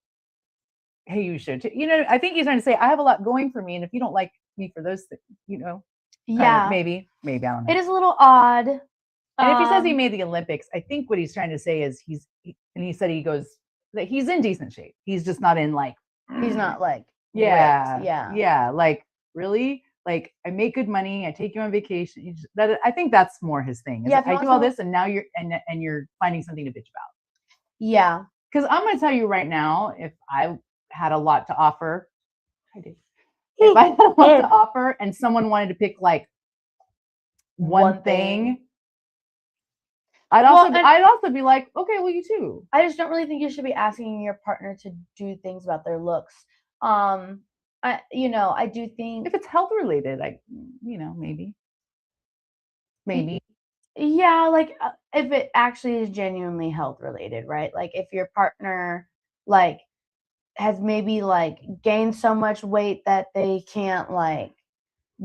hey, you should, I think he's trying to say, I have a lot going for me. And if you don't like me for those things, yeah, maybe, I don't know. It is a little odd. And if he says he made the Olympics, I think what he's trying to say is he said he goes that he's in decent shape. He's just not in like, he's not like, yeah. Like, really? Like, I make good money. I take you on vacation. I think that's more his thing. Yeah, I do all this, and now you're finding something to bitch about. Yeah, because I'm gonna tell you right now, if I had a lot to offer, if I had a lot to offer, and someone wanted to pick like one thing, I'd also be like, okay, well, you too. I just don't really think you should be asking your partner to do things about their looks. I do think if it's health related, maybe. Yeah, like if it actually is genuinely health related, right? Like if your partner like has maybe like gained so much weight that they can't like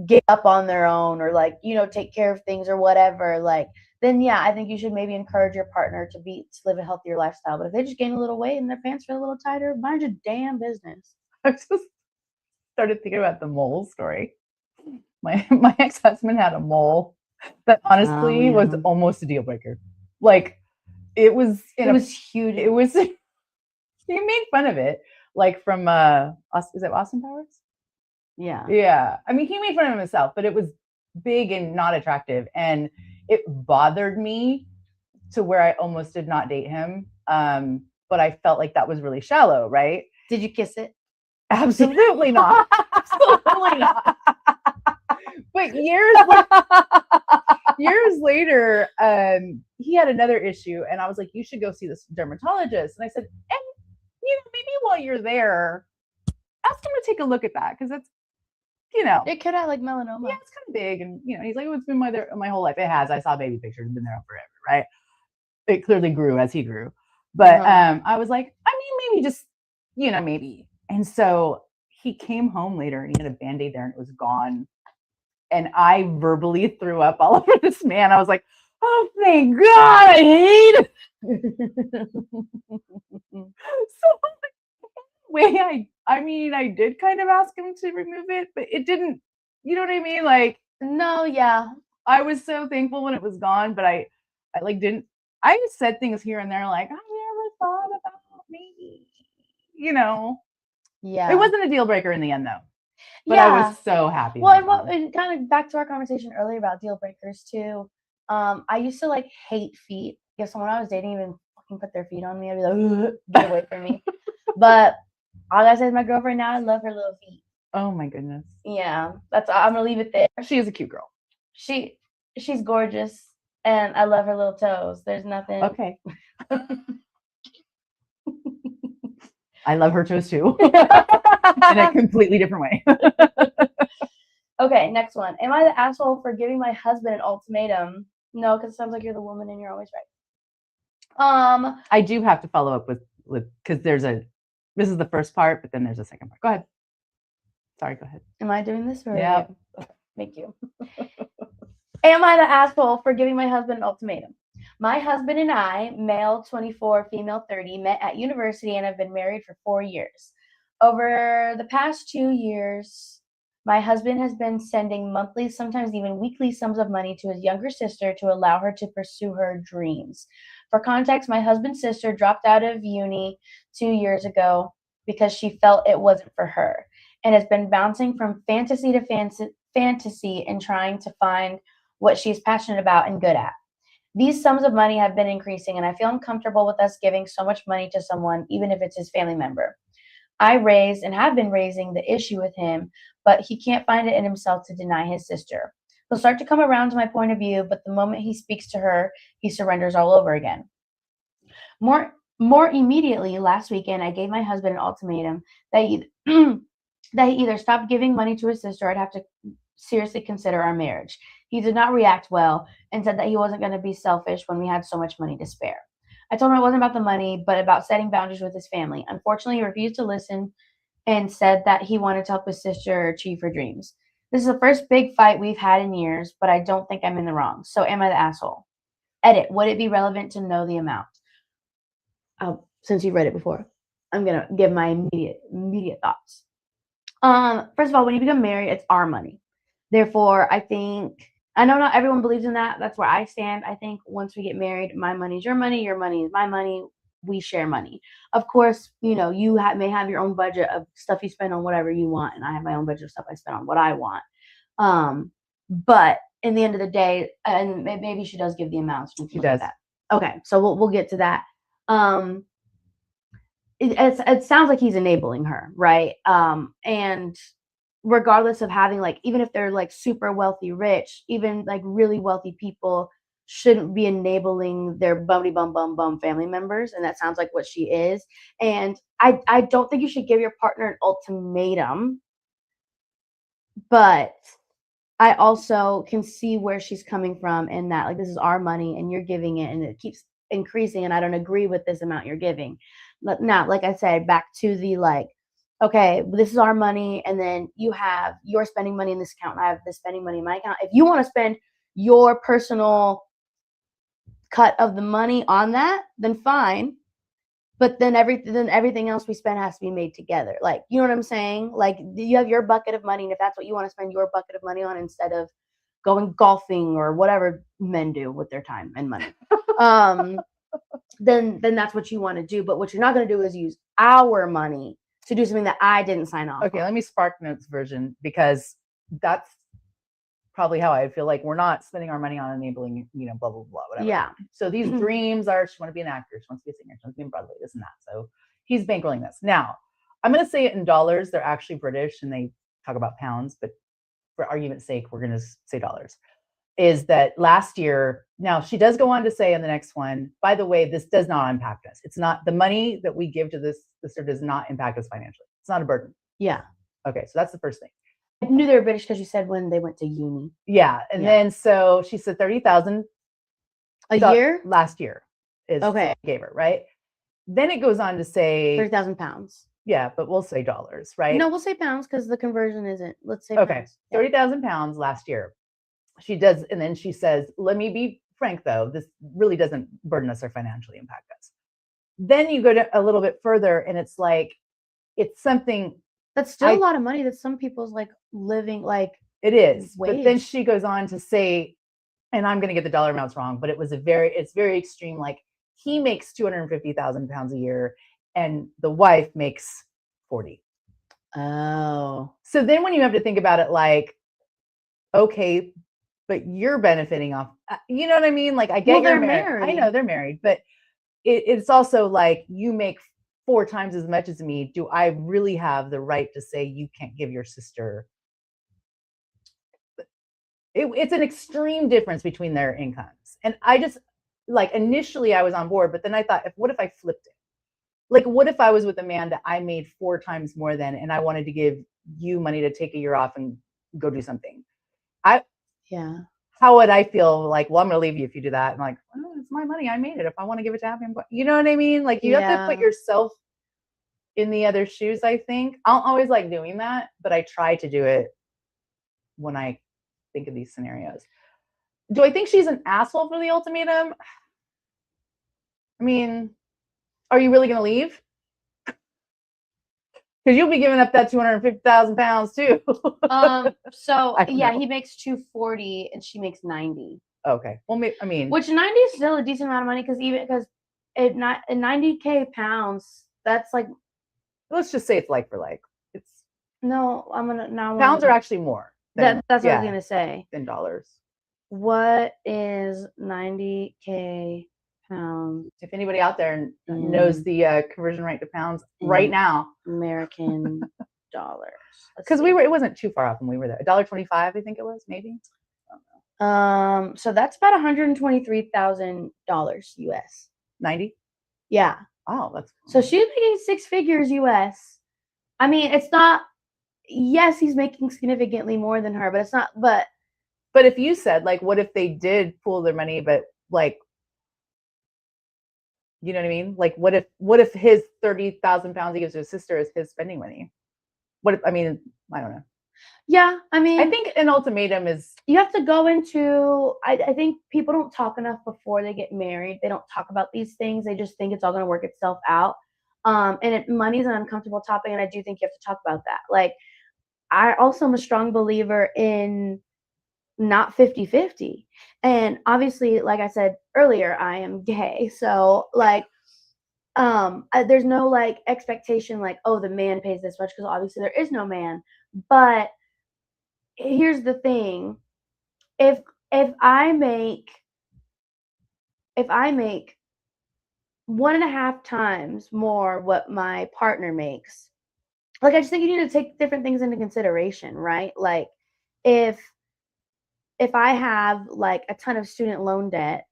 get up on their own or like, take care of things or whatever, like then yeah, I think you should maybe encourage your partner to live a healthier lifestyle. But if they just gain a little weight and their pants feel a little tighter, mind your damn business. I just started thinking about the mole story. My ex-husband had a mole that honestly was almost a deal breaker. Like it was huge. It was he made fun of it, like from is it Austin Powers? Yeah. I mean, he made fun of himself, but it was big and not attractive, and it bothered me to where I almost did not date him. But I felt like that was really shallow, right? Did you kiss it? Absolutely not. Absolutely not. But years later, he had another issue, and I was like, "You should go see this dermatologist." And I said, "And maybe while you're there, ask him to take a look at that because that's, it could have like melanoma. Yeah, it's kind of big, and he's like, it's been my whole life. It has. I saw baby pictures. It's been there forever, right? It clearly grew as he grew, but I was like, I mean, maybe just maybe. And so he came home later, and he had a Band-Aid there, and it was gone. And I verbally threw up all over this man. I was like, Oh, thank God, I hate it. So way I mean, I did kind of ask him to remove it, but it didn't, you know what I mean? Like, No, yeah. I was so thankful when it was gone, but I like didn't, I just said things here and there like, I never thought about maybe, you know. Yeah. It wasn't a deal breaker in the end though. But I Yeah. was so happy. Well, when it was gone. and kind of back to our conversation earlier about deal breakers too. I used to like hate feet. If someone I was dating even fucking put their feet on me, I'd be like, "Ugh, get away from me." But all I say is my girlfriend now, I love her little feet. Oh my goodness. Yeah, I'm gonna leave it there. She is a cute girl. She's gorgeous, and I love her little toes. There's nothing. Okay. I love her toes too. In a completely different way. Okay, next one. Am I the asshole for giving my husband an ultimatum? No, because it sounds like you're the woman and you're always right. I do have to follow up with because this is the first part, but then there's a second part. Go ahead. Sorry, go ahead. Am I doing this? Or Yeah. Okay, thank you. Am I the asshole for giving my husband an ultimatum? My husband and I, male 24, female 30, met at university and have been married for 4 years. Over the past 2 years, my husband has been sending monthly, sometimes even weekly sums of money to his younger sister to allow her to pursue her dreams. For context, my husband's sister dropped out of uni 2 years ago because she felt it wasn't for her and has been bouncing from fantasy to fantasy and trying to find what she's passionate about and good at. These sums of money have been increasing, and I feel uncomfortable with us giving so much money to someone, even if it's his family member. I raised and have been raising the issue with him, but he can't find it in himself to deny his sister. He'll start to come around to my point of view, but the moment he speaks to her, he surrenders all over again. More immediately, last weekend, I gave my husband an ultimatum that he, that he either stopped giving money to his sister or I'd have to seriously consider our marriage. He did not react well and said that he wasn't going to be selfish when we had so much money to spare. I told him it wasn't about the money, but about setting boundaries with his family. Unfortunately, he refused to listen and said that he wanted to help his sister achieve her dreams. This is the first big fight we've had in years, but I don't think I'm in the wrong. So am I the asshole? Edit. Would it be relevant to know the amount? Since you read it before, I'm going to give my immediate thoughts. First of all, when you become married, it's our money. Therefore, I know not everyone believes in that. That's where I stand. I think once we get married, my money is your money is my money. We share money. Of course, you may have your own budget of stuff you spend on whatever you want, and I have my own budget of stuff I spend on what I want. But in the end of the day, and maybe she does give the amounts. She does. That. Okay, so we'll get to that. It sounds like he's enabling her, right? And regardless of having even if they're super wealthy, rich, even really wealthy people shouldn't be enabling their bumpty bum family members. And that sounds like what she is. And I don't think you should give your partner an ultimatum, but I also can see where she's coming from in that this is our money and you're giving it and it keeps increasing and I don't agree with this amount you're giving. Now, like I said, back to the okay, this is our money, and then you're spending money in this account, and I have this spending money in my account. If you want to spend your personal cut of the money on that, then fine. But then everything else we spend has to be made together. You know what I'm saying? You have your bucket of money, and if that's what you want to spend your bucket of money on instead of going golfing or whatever men do with their time and money, then that's what you want to do. But what you're not going to do is use our money to do something that I didn't sign off. Okay, let me Spark Notes version because that's probably how I feel we're not spending our money on enabling, blah, blah, blah, whatever. Yeah. So these dreams are, she wants to be an actor, she wants to be a singer, she wants to be in Broadway, this and that. So he's bankrolling this. Now, I'm going to say it in dollars. They're actually British and they talk about pounds, but for argument's sake, we're going to say dollars. Is that last year, now she does go on to say in the next one, by the way, this does not impact us. It's not the money that we give to this sister does not impact us financially. It's not a burden. Yeah. Okay. So that's the first thing. I knew they were British because you said when they went to uni. Yeah. And then, so she said 30,000 a year last year is okay. Gave her, right? Then it goes on to say 30,000 pounds. Yeah. But we'll say dollars, right? No, we'll say pounds because the conversion isn't, let's say okay. Pounds. 30,000 pounds last year. She does. And then she says, let me be frank though, this really doesn't burden us or financially impact us. Then you go to a little bit further and it's like, it's something That's still a lot of money that some people's like living like. It is. wage. But then she goes on to say, and I'm going to get the dollar amounts wrong, but it's very extreme. Like he makes 250,000 pounds a year and the wife makes 40. Oh. So then when you have to think about it, like, okay, but you're benefiting off, you know what I mean? Like I get Well, you're they're married. I married. know they're married, but it's also like you make 4 times as much as me. Do I really have the right to say you can't give your sister? It's an extreme difference between their incomes. And I just, like, initially I was on board, but then I thought, what if I flipped it? Like, what if I was with a man that I made 4 times more than, and I wanted to give you money to take a year off and go do something? Yeah. How would I feel? Like, well, I'm going to leave you if you do that. And like, oh, it's my money. I made it. If I want to give it to him, you know what I mean? Like, you have to put yourself in the other shoes, I think. I don't always like doing that, but I try to do it when I think of these scenarios. Do I think she's an asshole for the ultimatum? I mean, are you really going to leave? Because you'll be giving up that 250,000 pounds too. So yeah, he makes 240 and she makes 90. Okay. Well, I mean, which 90 is still a decent amount of money because at 90K pounds, that's like. Let's just say it's like for like. It's no. I'm gonna now. Pounds are actually more. That's what I was gonna say. Than dollars. What is 90K pounds? If anybody out there knows the conversion rate to pounds right now, American dollars. Because it wasn't too far off when we were there. $1.25, I think it was, maybe. So that's about $123,000 US. 90? Yeah. Oh, that's cool. So she's making 6 figures US. I mean, it's not. Yes, he's making significantly more than her, but it's not. But if you said, like, what if they did pool their money, but like, you know what I mean? Like, what if his 30,000 pounds he gives to his sister is his spending money? I don't know. Yeah, I mean, I think an ultimatum is, you have to go into. I think people don't talk enough before they get married. They don't talk about these things. They just think it's all going to work itself out. And money's an uncomfortable topic, and I do think you have to talk about that. Like, I also am a strong believer in not 50-50. And obviously, like I said earlier, I am gay. So like, there's no like expectation like, oh, the man pays this much, because obviously there is no man. But here's the thing. If I make 1.5 times more what my partner makes, like, I just think you need to take different things into consideration, right? Like, if I have like a ton of student loan debt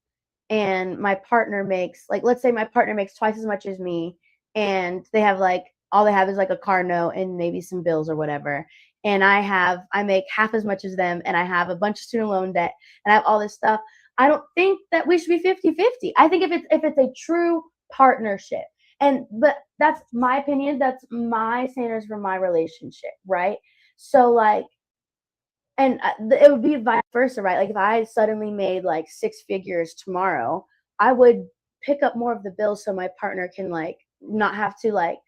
and my partner makes, like, let's say my partner makes twice as much as me, and they have like, all they have is like a car note and maybe some bills or whatever. And I make half as much as them, and I have a bunch of student loan debt, and I have all this stuff. I don't think that we should be 50-50. I think if it's a true partnership, but that's my opinion. That's my standards for my relationship, right? So like, and it would be vice versa, right? Like, if I suddenly made like 6 figures tomorrow, I would pick up more of the bills so my partner can like not have to like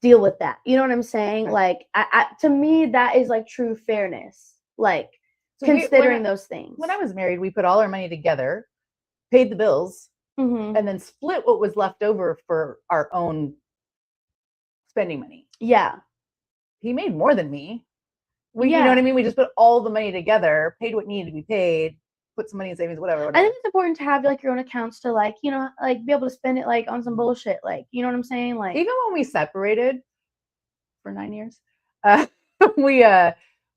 deal with that. You know what I'm saying? Right. Like, to me, that is like true fairness. Like, so considering those things. When I was married, we put all our money together, paid the bills, and then split what was left over for our own spending money. Yeah. He made more than me. You know what I mean? We just put all the money together, paid what needed to be paid, put some money in savings, whatever. I think it's important to have like your own accounts to like, you know, like be able to spend it like on some bullshit. Like, you know what I'm saying? Like, even when we separated for 9 years,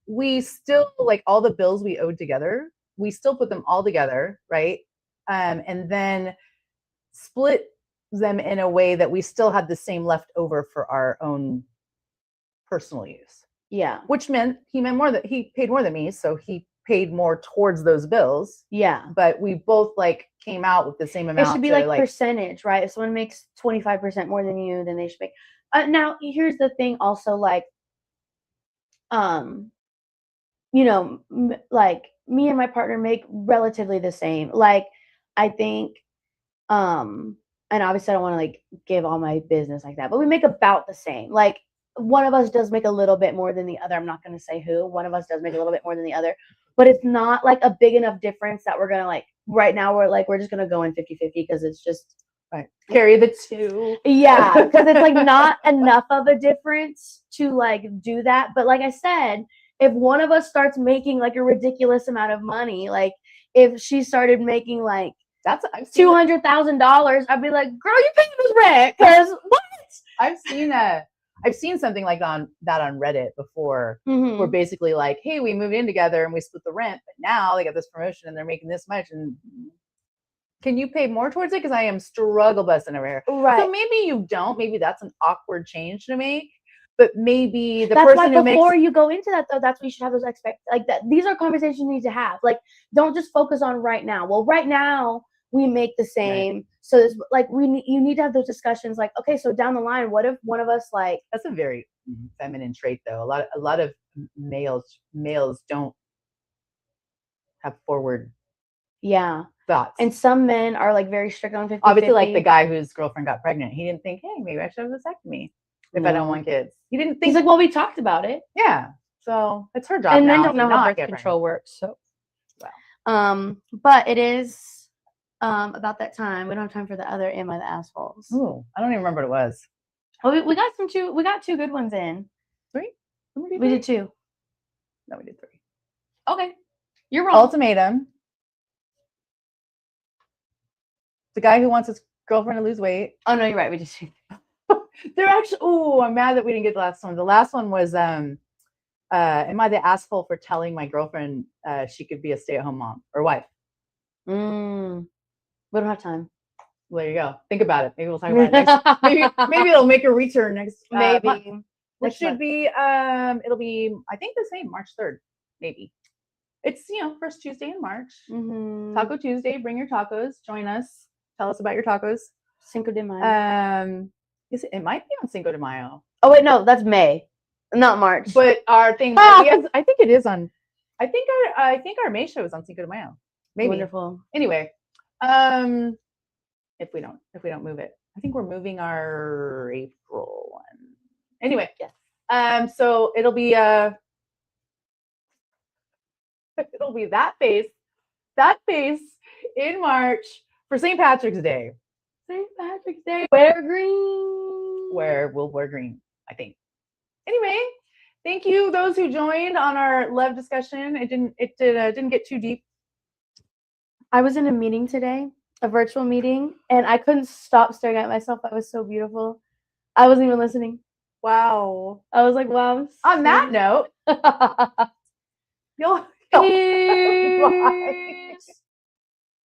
we still, like, all the bills we owed together, we still put them all together, right? And then split them in a way that we still had the same left over for our own personal use. Yeah. Which meant he paid more than me, so he paid more towards those bills. Yeah. But we both like came out with the same amount. It should be like percentage, right? If someone makes 25% more than you, then they should make. Now, here's the thing also, like, you know, like, me and my partner make relatively the same. Like, I think, and obviously I don't want to like give all my business like that, but we make about the same. Like, one of us does make a little bit more than the other. I'm not going to say who. One of us does make a little bit more than the other, but it's not like a big enough difference that we're going to like, right now we're just going to go in 50-50 because it's just Right. Carry the two. Yeah, because it's like not enough of a difference to like do that. But like I said, if one of us starts making like a ridiculous amount of money, like if she started making like That's $200,000, I'd be like, girl, you paying this rent? Because what? I've seen something like on Reddit before, Mhm. where basically like, hey, we moved in together and we split the rent, but now they got this promotion and they're making this much, and can you pay more towards it? Because I am struggle busting over here. Right. So maybe you don't. Maybe that's an awkward change to make. But maybe the That's person why who before makes you go into that though, that's what you should have those like that. These are conversations you need to have. Like, don't just focus on right now. Well, right now we make the same. Right. So it's like you need to have those discussions. Like, okay, so down the line, what if one of us like? That's a very feminine trait, though. A lot of males don't have forward. Yeah. Thoughts. And some men are like very strict on 50-50. Obviously, like the guy whose girlfriend got pregnant, he didn't think, hey, maybe I should have a vasectomy if I don't want kids. He didn't think. He's like, well, we talked about it. Yeah. So it's her job. And now men don't know how birth control control works. So, but it is about that time. We don't have time for the other Am I the Assholes? Ooh, I don't even remember what it was. Well, we got we got two good ones in. 3? We did 2. No, we did 3. Okay. You're wrong. Ultimatum. The guy who wants his girlfriend to lose weight. Oh no, you're right. We just they're actually. Oh, I'm mad that we didn't get the last one. The last one was am I the asshole for telling my girlfriend she could be a stay-at-home mom or wife? We don't have time. Well, there you go. Think about it. Maybe we'll talk about it next. maybe it'll make a return next. Maybe. Month. Which should be it'll be I think the same March 3rd. Maybe. It's first Tuesday in March. Mm-hmm. Taco Tuesday. Bring your tacos. Join us. Tell us about your tacos. Cinco de Mayo. It might be on Cinco de Mayo. Oh wait, no, that's May, not March. But our thing, I think it is on. I think our May show is on Cinco de Mayo. Maybe. Wonderful. Anyway, if we don't move it, I think we're moving our April one. Anyway, yes. So it'll be that face in March for St. Patrick's Day. St. Patrick's Day. Wear green. We'll wear green, I think. Anyway, thank you those who joined on our love discussion. It didn't get too deep. I was in a meeting today, a virtual meeting, and I couldn't stop staring at myself. I was so beautiful. I wasn't even listening. Wow. I was like, wow. On that note, you'll bye.